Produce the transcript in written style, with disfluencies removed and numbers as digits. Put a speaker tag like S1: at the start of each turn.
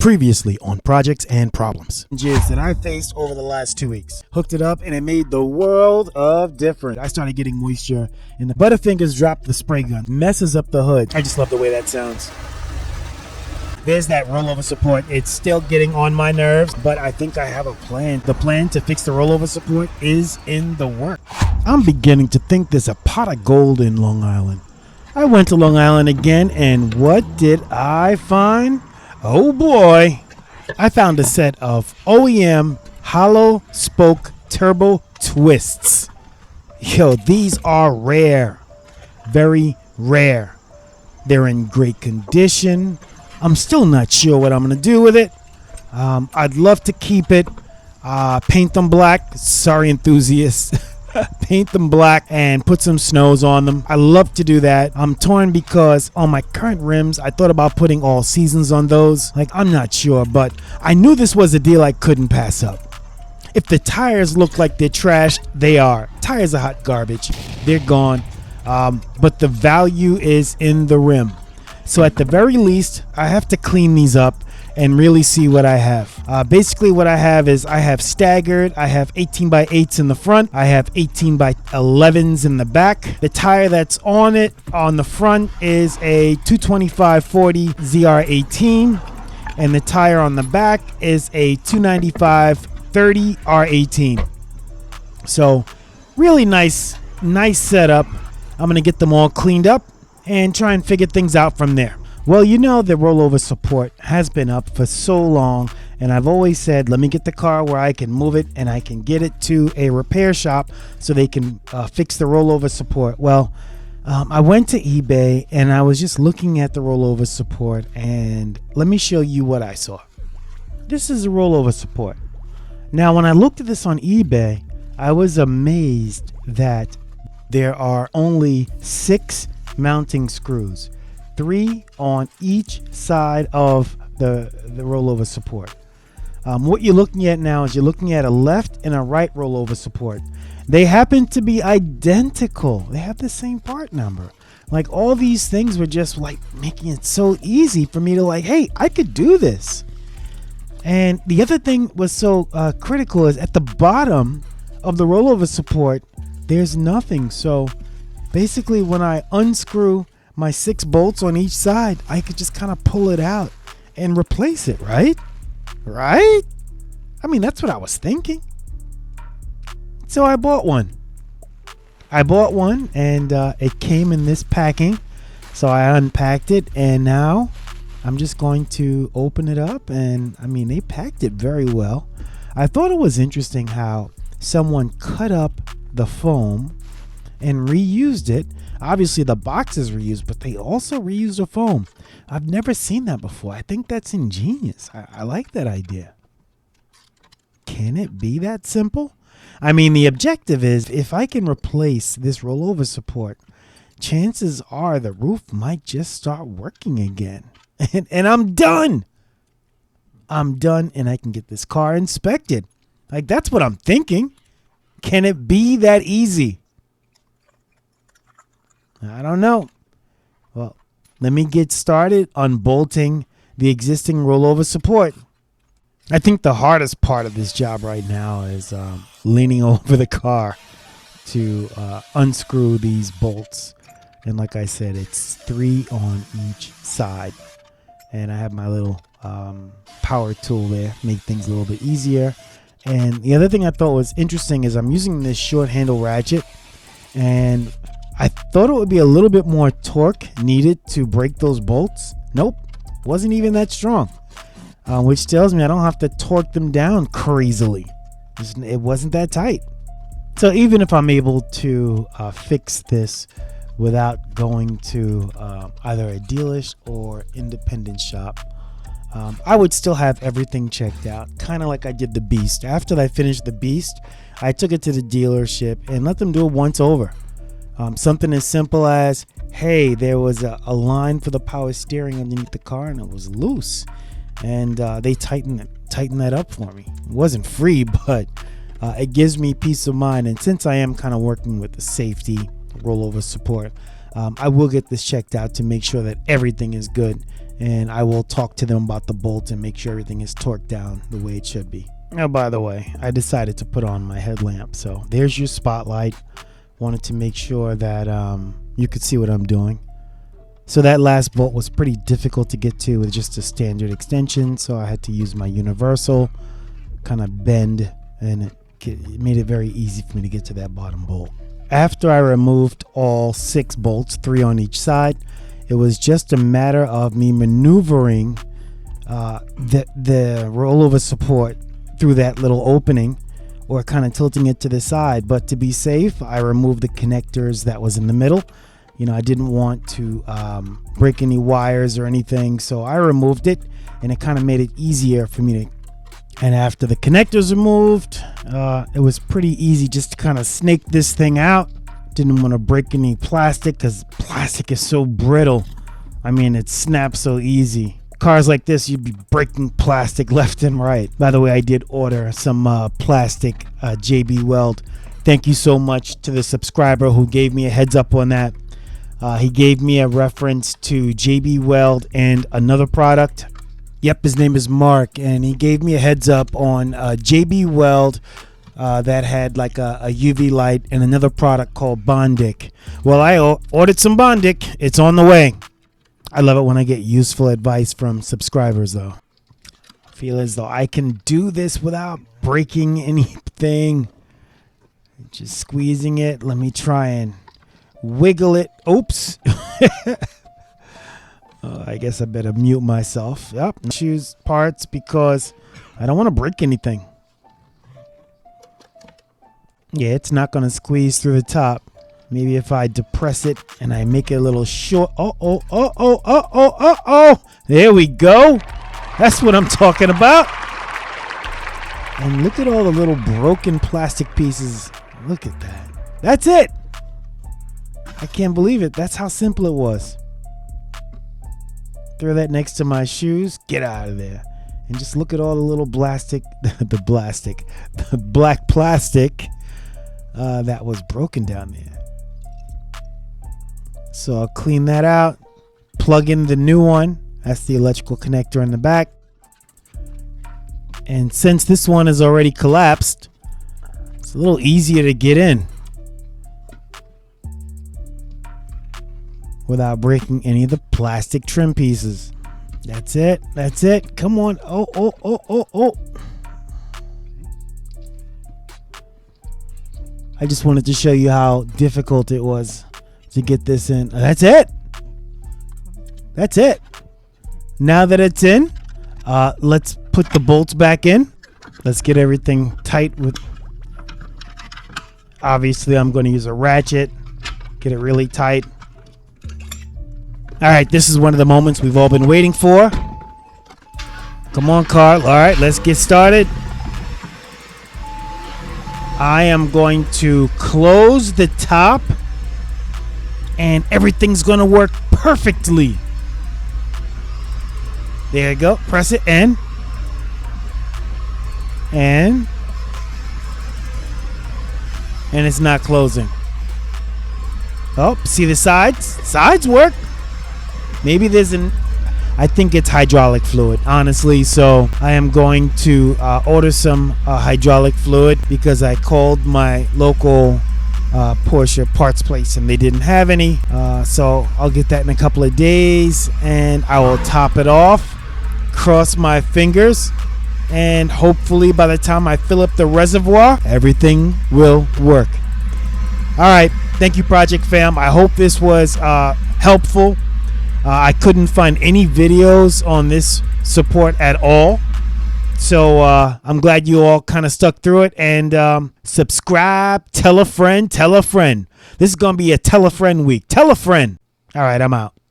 S1: Previously on Projects and Problems. That I faced over the last 2 weeks. Hooked it up and it made the world of difference. I started getting moisture and the Butterfingers dropped the spray gun. Messes up the hood. I just love the way that sounds. There's that rollover support. It's still getting on my nerves, but I think I have a plan. The plan to fix the rollover support is in the work. I'm beginning to think there's a pot of gold in Long Island. I went to Long Island again, and what did I find? Oh boy, I found a set of OEM hollow spoke turbo twists. Yo, these are rare, very rare. They're in great condition. I'm still not sure what I'm gonna do with it. I'd love to keep it, paint them black. Sorry, enthusiasts. Paint them black and put some snows on them. I love to do that. I'm torn because on my current rims, I thought about putting all seasons on those. Like, I'm not sure, but I knew this was a deal I couldn't pass up. If the tires look like they're trash, they are. Tires are hot garbage. They're gone. But the value is in the rim. So at the very least, I have to clean these up and really see what I have. Basically what I have is I have staggered. I have 18x8s in the front. I have 18x11s in the back. The tire that's on it on the front is a 225/40 ZR18. And the tire on the back is a 295/30 R18. So really nice setup. I'm gonna get them all cleaned up and try and figure things out from there. Well, you know, the rollover support has been up for so long, and I've always said, let me get the car where I can move it and I can get it to a repair shop so they can fix the rollover support. Well, I went to eBay and I was just looking at the rollover support, and let me show you what I saw. This is a rollover support. Now, when I looked at this on eBay, I was amazed that there are only 6 mounting screws. 3 on each side of the rollover support. What you're looking at now is you're looking at a left and a right rollover support. They happen to be identical. They have the same part number. Like, all these things were just like making it so easy for me to like, hey, I could do this. And the other thing was so critical is at the bottom of the rollover support, there's nothing. So basically when I unscrew my 6 bolts on each side, I could just kind of pull it out and replace it, right? Right? I mean, that's what I was thinking. So I bought one. And it came in this packing. So I unpacked it, and now I'm just going to open it up, and I mean, they packed it very well. I thought it was interesting how someone cut up the foam and reused it. Obviously the box is reused, but they also reused the foam. I've never seen that before. I think that's ingenious. I like that idea. Can it be that simple? I mean, the objective is if I can replace this rollover support, chances are the roof might just start working again. And I'm done. I'm done, and I can get this car inspected. Like, that's what I'm thinking. Can it be that easy? I don't know. Well, let me get started unbolting the existing rollover support. I think the hardest part of this job right now is leaning over the car to unscrew these bolts. And like I said, it's 3 on each side. And I have my little power tool there, make things a little bit easier. And the other thing I thought was interesting is I'm using this short handle ratchet, and I thought it would be a little bit more torque needed to break those bolts. Nope, wasn't even that strong, which tells me I don't have to torque them down crazily. It wasn't that tight. So even if I'm able to fix this without going to either a dealer's or independent shop, I would still have everything checked out, kind of like I did the Beast. After I finished the Beast, I took it to the dealership and let them do it once over. Something as simple as, hey, there was a line for the power steering underneath the car and it was loose, and they tightened that up for me. It wasn't free, but it gives me peace of mind. And since I am kind of working with the safety rollover support, I will get this checked out to make sure that everything is good and I will talk to them about the bolts and make sure everything is torqued down the way it should be. Now, by the way, I decided to put on my headlamp, so there's your spotlight. Wanted to make sure that you could see what I'm doing. So that last bolt was pretty difficult to get to with just a standard extension, so I had to use my universal kind of bend, and it made it very easy for me to get to that bottom bolt. After I removed all 6 bolts, 3 on each side, it was just a matter of me maneuvering the rollover support through that little opening, or kind of tilting it to the side. But to be safe, I removed the connectors that was in the middle. You know, I didn't want to break any wires or anything, so I removed it, and it kind of made it easier for me to. And after the connectors removed, it was pretty easy just to kind of snake this thing out. Didn't want to break any plastic because plastic is so brittle. I mean, it snaps so easy. Cars like this, you'd be breaking plastic left and right. By the way, I did order some plastic JB Weld. Thank you so much to the subscriber who gave me a heads up on that. He gave me a reference to JB Weld and another product. Yep, his name is Mark, and he gave me a heads up on JB Weld that had like a UV light, and another product called Bondic. Well, I ordered some Bondic. It's on the way. I love it when I get useful advice from subscribers, though. I feel as though I can do this without breaking anything. Just squeezing it. Let me try and wiggle it. Oops. I guess I better mute myself. Yep. Choose parts because I don't want to break anything. Yeah, it's not going to squeeze through the top. Maybe if I depress it and I make it a little short. Oh. There we go. That's what I'm talking about. And look at all the little broken plastic pieces. Look at that. That's it. I can't believe it. That's how simple it was. Throw that next to my shoes. Get out of there. And just look at all the little plastic, the black plastic that was broken down there. So I'll clean that out. Plug in the new one. That's the electrical connector in the back. And since this one is already collapsed, it's a little easier to get in without breaking any of the plastic trim pieces. That's it. That's it. Come on. Oh. I just wanted to show you how difficult it was to get this in. That's it. That's it. Now that it's in, let's put the bolts back in. Let's get everything tight with. Obviously, I'm going to use a ratchet. Get it really tight. All right, this is one of the moments we've all been waiting for. Come on, Carl. All right, let's get started. I am going to close the top, and everything's going to work perfectly. There you go. Press it in. And it's not closing. Oh, see the sides? Sides work. Maybe there's I think it's hydraulic fluid, honestly. So I am going to order some hydraulic fluid because I called my local Porsche parts place and they didn't have any. So I'll get that in a couple of days and I will top it off, cross my fingers, and hopefully by the time I fill up the reservoir, everything will work. All right. Thank you, Project Fam. I hope this was helpful. I couldn't find any videos on this support at all. So I'm glad you all kind of stuck through it. And subscribe, tell a friend, tell a friend. This is going to be a tell a friend week. Tell a friend. All right, I'm out.